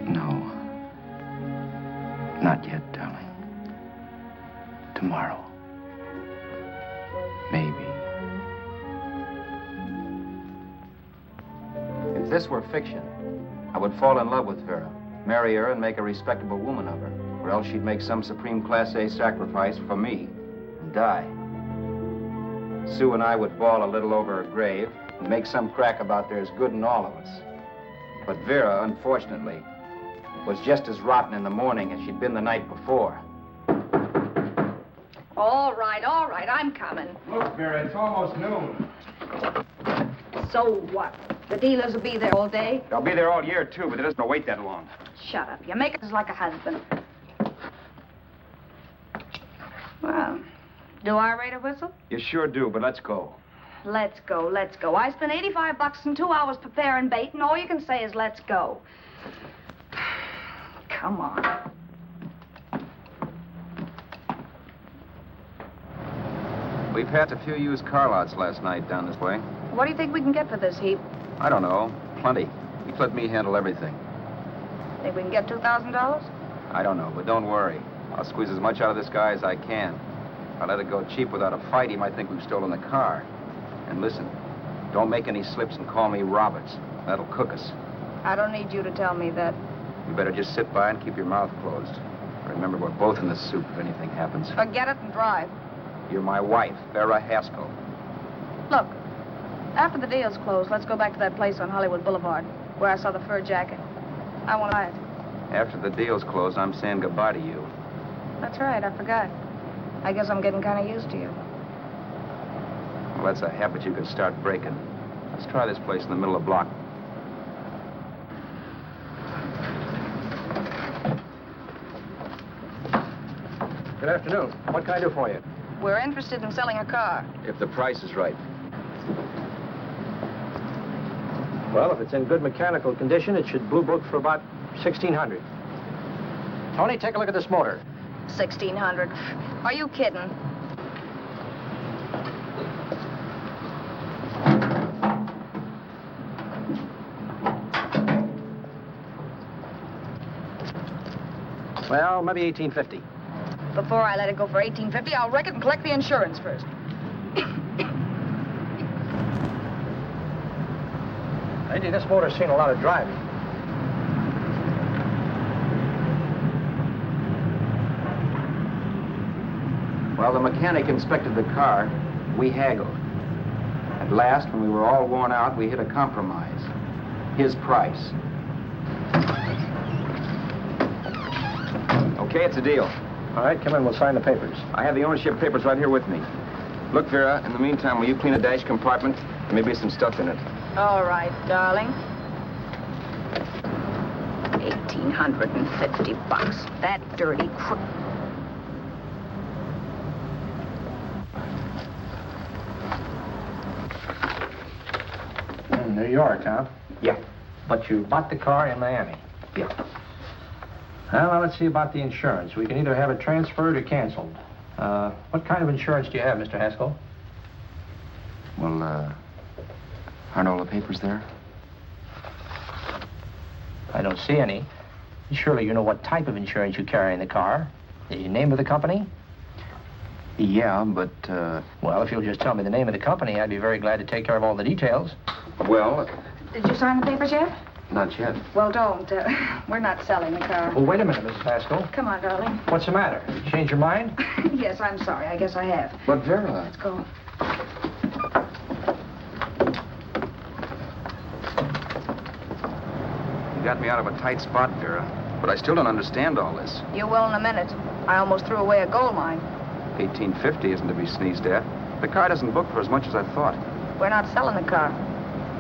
No. Not yet, darling. Tomorrow. Maybe. If this were fiction, I would fall in love with Vera, marry her, and make a respectable woman of her. Or else she'd make some supreme Class A sacrifice for me and die. Sue and I would bawl a little over her grave and make some crack about there's good in all of us. But Vera, unfortunately, was just as rotten in the morning as she'd been the night before. All right, I'm coming. Look, Vera, it's almost noon. So what? The dealers will be there all day? They'll be there all year, too, but it doesn't wait that long. Shut up. You make it like a husband. Well, do I rate a whistle? You sure do, but let's go. Let's go, let's go. I spent $85 in 2 hours preparing bait, and all you can say is let's go. Come on. We passed a few used car lots last night down this way. What do you think we can get for this heap? I don't know. Plenty. Just let me handle everything. Think we can get $2,000? I don't know, but don't worry. I'll squeeze as much out of this guy as I can. If I let it go cheap without a fight, he might think we've stolen the car. And listen, don't make any slips and call me Roberts. That'll cook us. I don't need you to tell me that. You better just sit by and keep your mouth closed. Remember, we're both in the soup if anything happens. Forget it and drive. You're my wife, Vera Haskell. Look, after the deal's closed, let's go back to that place on Hollywood Boulevard where I saw the fur jacket. I want to buy it. After the deal's closed, I'm saying goodbye to you. That's right, I forgot. I guess I'm getting kind of used to you. Well, that's a habit you could start breaking. Let's try this place in the middle of the block. Good afternoon. What can I do for you? We're interested in selling a car. If the price is right. Well, if it's in good mechanical condition, it should blue book for about $1,600. Tony, take a look at this motor. $1,600. Are you kidding? Well, maybe $18.50. Before I let it go for $18.50, I'll wreck it and collect the insurance first. Lady, this motor's seen a lot of driving. Well, the mechanic inspected the car. We haggled. At last, when we were all worn out, we hit a compromise. His price. Okay, it's a deal. All right, come in, we'll sign the papers. I have the ownership papers right here with me. Look, Vera, in the meantime, will you clean a dash compartment? There may be some stuff in it. All right, darling. $1,850. That dirty crook. New York, huh? Yeah. But you bought the car in Miami? Yeah. Well, now let's see about the insurance. We can either have it transferred or canceled. What kind of insurance do you have, Mr. Haskell? Well, aren't all the papers there? I don't see any. Surely you know what type of insurance you carry in the car. The name of the company? Yeah, but, Well, if you'll just tell me the name of the company, I'd be very glad to take care of all the details. Well, Did you sign the papers yet? not yet. Well, don't. We're not selling the car. Well, wait a minute, Mrs. Haskell. Come on, darling. What's the matter? You changed your mind? Yes, I'm sorry. I guess I have. But, Vera... Let's go. You got me out of a tight spot, Vera. But I still don't understand all this. You will in a minute. I almost threw away a gold mine. $18.50 isn't to be sneezed at. The car doesn't book for as much as I thought. We're not selling the car.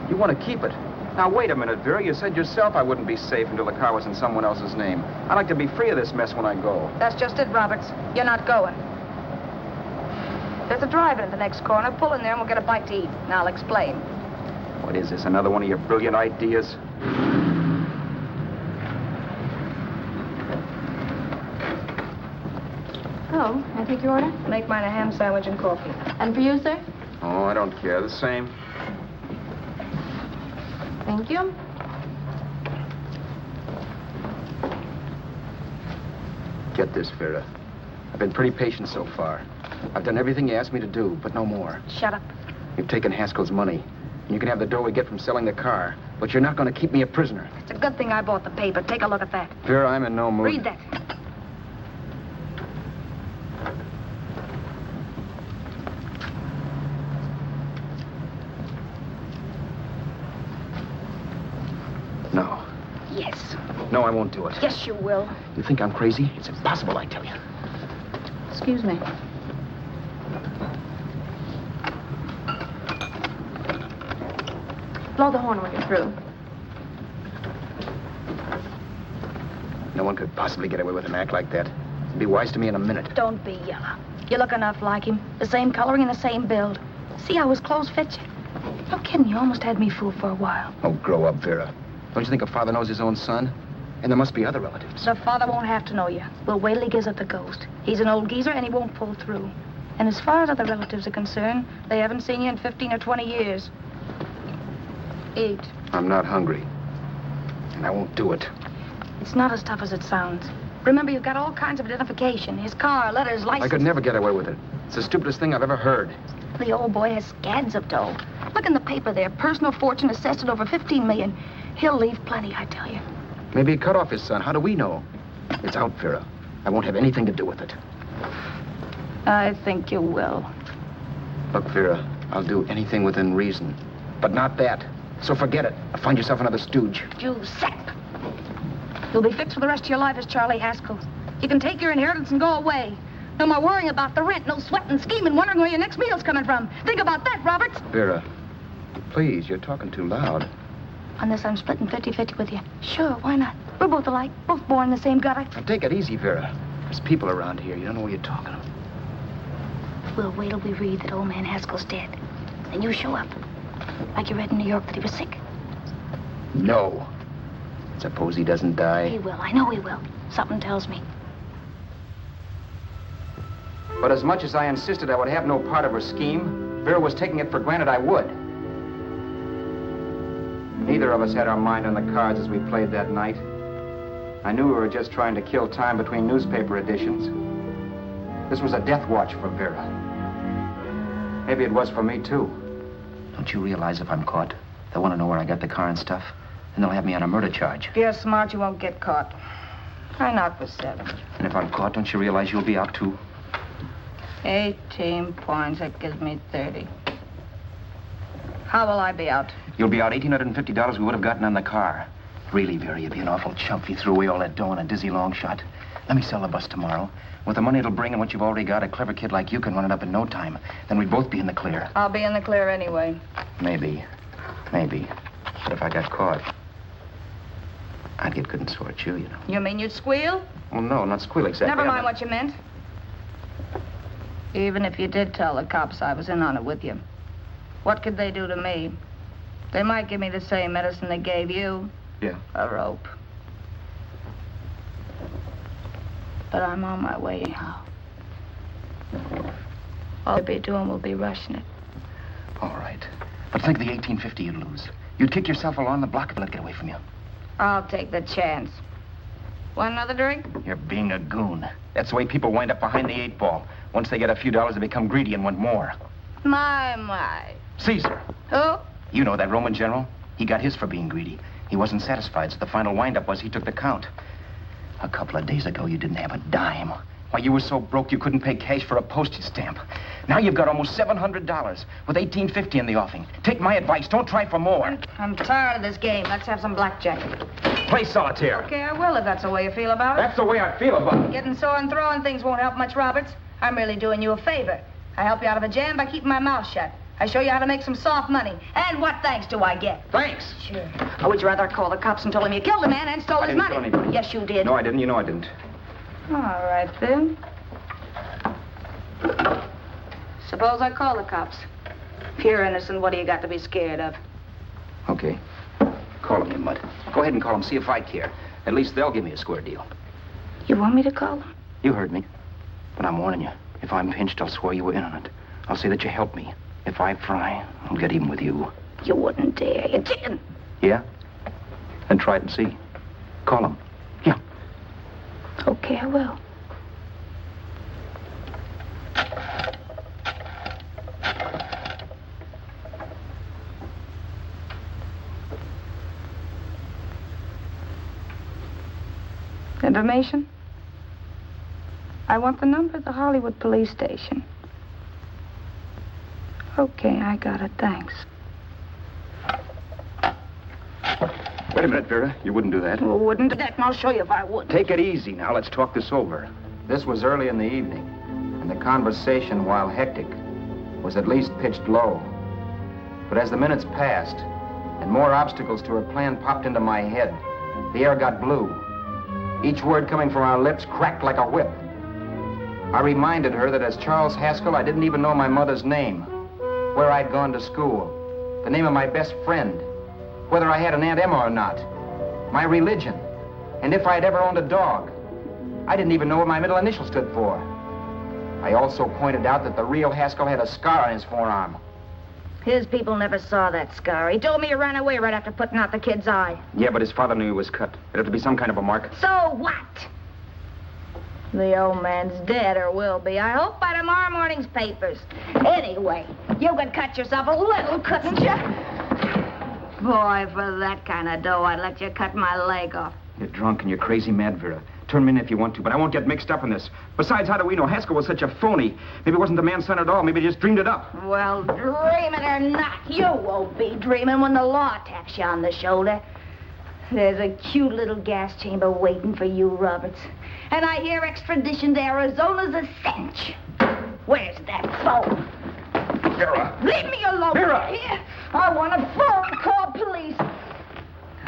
You want to keep it. Now, wait a minute, Vera. You said yourself I wouldn't be safe until the car was in someone else's name. I'd like to be free of this mess when I go. That's just it, Roberts. You're not going. There's a drive-in at the next corner. Pull in there and we'll get a bite to eat. And I'll explain. What is this, another one of your brilliant ideas? Oh, I take your order? Make mine a ham sandwich and coffee. And for you, sir? Oh, I don't care. The same. Thank you. Get this, Vera. I've been pretty patient so far. I've done everything you asked me to do, but no more. Shut up. You've taken Haskell's money, and you can have the dough we get from selling the car, but you're not going to keep me a prisoner. It's a good thing I bought the paper. Take a look at that. Vera, I'm in no mood. Read that. No. Yes. No, I won't do it. Yes, you will. You think I'm crazy? It's impossible, I tell you. Excuse me. Blow the horn when you're through. No one could possibly get away with an act like that. It'd be wise to me in a minute. Don't be yellow. You look enough like him. The same coloring and the same build. See how his clothes fit you? No kidding, you almost had me fooled for a while. Oh, grow up, Vera. Don't you think a father knows his own son? And there must be other relatives. The father won't have to know you. We'll wait till he gives up the ghost. He's an old geezer and he won't pull through. And as far as other relatives are concerned, they haven't seen you in 15 or 20 years. Eat. I'm not hungry. And I won't do it. It's not as tough as it sounds. Remember, you've got all kinds of identification. His car, letters, license. I could never get away with it. It's the stupidest thing I've ever heard. The old boy has scads of dough. Look in the paper there. Personal fortune assessed at over $15 million. He'll leave plenty, I tell you. Maybe he cut off his son. How do we know? It's out, Vera. I won't have anything to do with it. I think you will. Look, Vera, I'll do anything within reason. But not that. So forget it. Or find yourself another stooge. You sap. You'll be fixed for the rest of your life as Charlie Haskell. You can take your inheritance and go away. No more worrying about the rent, no sweating, scheming, wondering where your next meal's coming from. Think about that, Roberts. Vera, please, you're talking too loud. On this, I'm splitting 50-50 with you. Sure, why not? We're both alike, both born in the same gutter. Now, take it easy, Vera. There's people around here. You don't know what you're talking about. We'll wait till we read that old man Haskell's dead. Then you show up. Like you read in New York that he was sick. No. Suppose he doesn't die. He will. I know he will. Something tells me. But as much as I insisted I would have no part of her scheme, Vera was taking it for granted I would. Neither of us had our mind on the cards as we played that night. I knew we were just trying to kill time between newspaper editions. This was a death watch for Vera. Maybe it was for me, too. Don't you realize if I'm caught, they'll want to know where I got the car and stuff, and they'll have me on a murder charge. If you're smart, you won't get caught. I knock for 7. And if I'm caught, don't you realize you'll be out, too? 18 points. That gives me 30. How will I be out? You'll be out $1,850 we would have gotten on the car. Really, Vera, you'd be an awful chump if you threw away all that dough on a dizzy long shot. Let me sell the bus tomorrow. With the money it'll bring and what you've already got, a clever kid like you can run it up in no time. Then we'd both be in the clear. I'll be in the clear anyway. Maybe. But if I got caught, I'd get good and sore at you, you know. You mean you'd squeal? Well, no, not squeal exactly. Never mind what you meant. Even if you did tell the cops I was in on it with you, what could they do to me? They might give me the same medicine they gave you. Yeah. A rope. But I'm on my way now. All you'll be doing will be rushing it. All right. But think of the $1,850 you'd lose. You'd kick yourself along the block if I let it get away from you. I'll take the chance. Want another drink? You're being a goon. That's the way people wind up behind the 8 ball. Once they get a few dollars, they become greedy and want more. My. Caesar. Who? You know that Roman general? He got his for being greedy. He wasn't satisfied, so the final wind-up was he took the count. A couple of days ago, you didn't have a dime. Why, you were so broke you couldn't pay cash for a postage stamp. Now you've got almost $700 with $1,850 in the offing. Take my advice. Don't try for more. I'm tired of this game. Let's have some blackjack. Play solitaire. Okay, I will if that's the way you feel about it. That's the way I feel about it. Getting sore and throwing things won't help much, Roberts. I'm really doing you a favor. I help you out of a jam by keeping my mouth shut. I show you how to make some soft money. And what thanks do I get? Thanks. Sure. Or would you rather call the cops and told him you killed a man and stole his money? I didn't kill anybody. Yes, you did. No, I didn't. You know I didn't. All right, then. Suppose I call the cops. If you're innocent, what do you got to be scared of? Okay. Call them, you mutt. Go ahead and call them, see if I care. At least they'll give me a square deal. You want me to call them? You heard me. But I'm warning you. If I'm pinched, I'll swear you were in on it. I'll say that you helped me. If I fry, I'll get even with you. You wouldn't dare. You're chicken. Yeah? Then try it and see. Call them. Yeah. Okay, I will. Information? I want the number of the Hollywood police station. Okay, I got it. Thanks. Wait a minute, Vera. You wouldn't do that. Well, wouldn't do that, and I'll show you if I would. Take it easy now. Let's talk this over. This was early in the evening, and the conversation, while hectic, was at least pitched low. But as the minutes passed, and more obstacles to her plan popped into my head, the air got blue. Each word coming from our lips cracked like a whip. I reminded her that as Charles Haskell, I didn't even know my mother's name, where I'd gone to school, the name of my best friend, whether I had an Aunt Emma or not, my religion, and if I'd ever owned a dog. I didn't even know what my middle initial stood for. I also pointed out that the real Haskell had a scar on his forearm. His people never saw that scar. He told me he ran away right after putting out the kid's eye. Yeah, but his father knew he was cut. It'd have to be some kind of a mark. So what? The old man's dead, or will be. I hope by tomorrow morning's papers. Anyway, you could cut yourself a little, couldn't you? Boy, for that kind of dough, I'd let you cut my leg off. You're drunk and you're crazy mad, Vera. Turn me in if you want to, but I won't get mixed up in this. Besides, how do we know Haskell was such a phony? Maybe it wasn't the man's son at all. Maybe he just dreamed it up. Well, dreaming or not, you won't be dreaming when the law taps you on the shoulder. There's a cute little gas chamber waiting for you, Roberts. And I hear extradition to Arizona's a cinch. Where's that phone? Vera! Leave me alone. Vera! Here. I want a phone. Call police.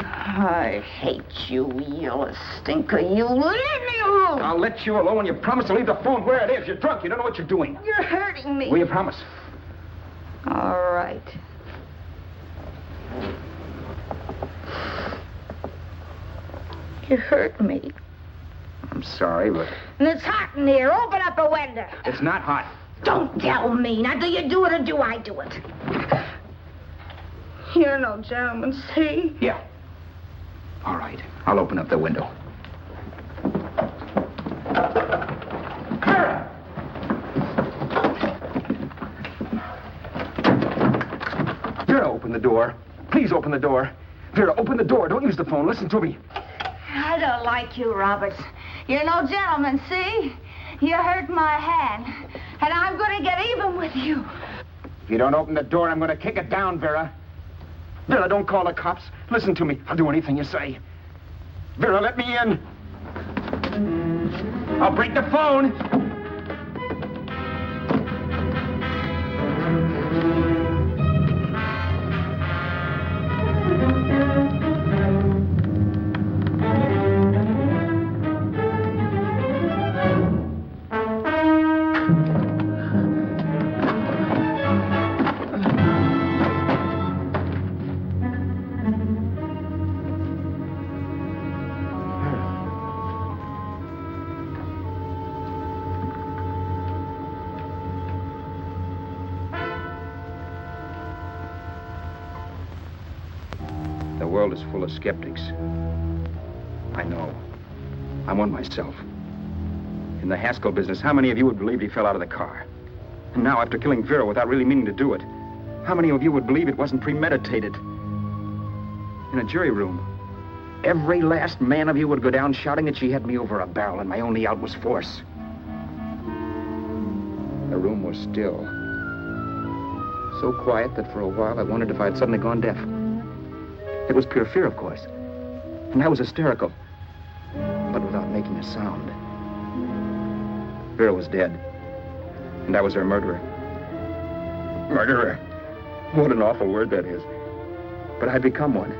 I hate you yellow stinker. You leave me alone. I'll let you alone when you promise to leave the phone where it is. You're drunk. You don't know what you're doing. You're hurting me. Will you promise? All right. You hurt me. I'm sorry, but... And it's hot in here. Open up a window. It's not hot. Don't tell me. Now, do you do it or do I do it? You're no gentleman, see? Yeah. All right. I'll open up the window. the door. Please open the door. Vera, open the door. Don't use the phone. Listen to me. I don't like you, Roberts. You're no gentleman, see? You hurt my hand, and I'm going to get even with you. If you don't open the door, I'm going to kick it down, Vera. Vera, don't call the cops. Listen to me. I'll do anything you say. Vera, let me in. I'll break the phone. The world is full of skeptics. I know. I'm one myself. In the Haskell business, how many of you would believe he fell out of the car? And now, after killing Vera without really meaning to do it, how many of you would believe it wasn't premeditated? In a jury room, every last man of you would go down shouting that she had me over a barrel and my only out was force. The room was still. So quiet that for a while I wondered if I had suddenly gone deaf. It was pure fear, of course. And I was hysterical, but without making a sound. Vera was dead, and I was her murderer. Murderer. What an awful word that is. But I'd become one.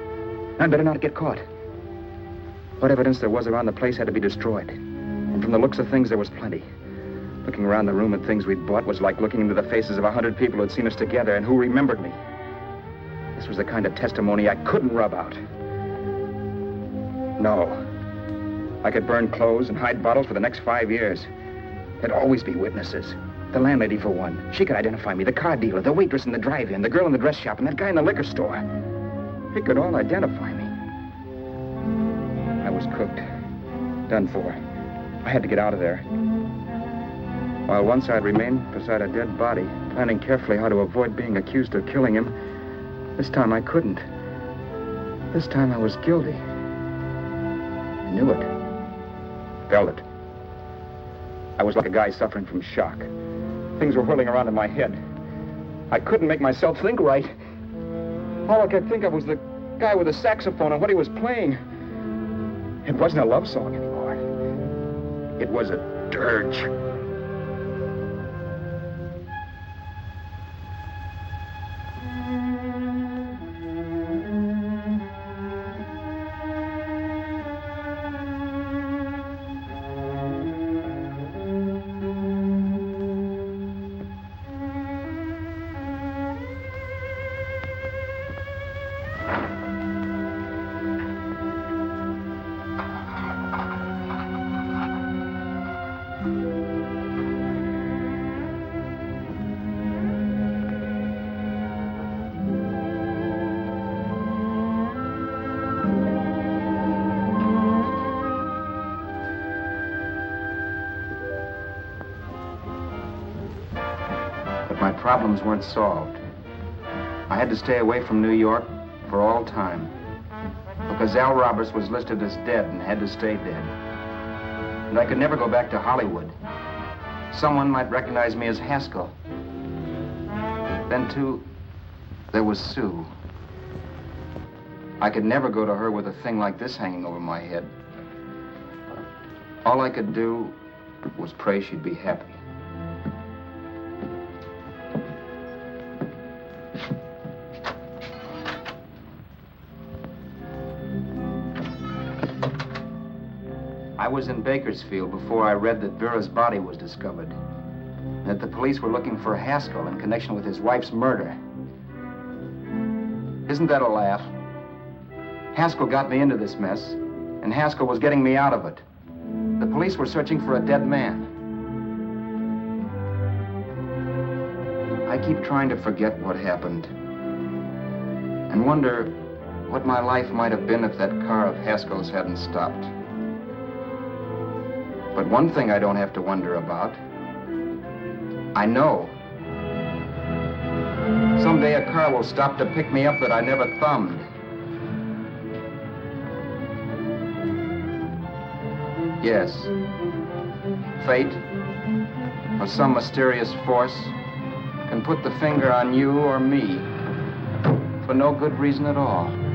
I'd better not get caught. What evidence there was around the place had to be destroyed. And from the looks of things, there was plenty. Looking around the room at things we'd bought was like looking into the faces of 100 people who'd seen us together and who remembered me. This was the kind of testimony I couldn't rub out. No. I could burn clothes and hide bottles for the next 5 years. There'd always be witnesses. The landlady, for one. She could identify me. The car dealer, the waitress in the drive-in, the girl in the dress shop, and that guy in the liquor store. They could all identify me. I was cooked. Done for. I had to get out of there. While once I'd remained beside a dead body, planning carefully how to avoid being accused of killing him, this time I couldn't. This time I was guilty. I knew it. Felt it. I was like a guy suffering from shock. Things were whirling around in my head. I couldn't make myself think right. All I could think of was the guy with the saxophone and what he was playing. It wasn't a love song anymore. It was a dirge. Problems weren't solved. I had to stay away from New York for all time because Al Roberts was listed as dead and had to stay dead. And I could never go back to Hollywood. Someone might recognize me as Haskell. Then, too, there was Sue. I could never go to her with a thing like this hanging over my head. All I could do was pray she'd be happy. I was in Bakersfield before I read that Vera's body was discovered, and that the police were looking for Haskell in connection with his wife's murder. Isn't that a laugh? Haskell got me into this mess, and Haskell was getting me out of it. The police were searching for a dead man. I keep trying to forget what happened, and wonder what my life might have been if that car of Haskell's hadn't stopped. But one thing I don't have to wonder about. I know. Someday a car will stop to pick me up that I never thumbed. Yes. Fate, or some mysterious force, can put the finger on you or me for no good reason at all.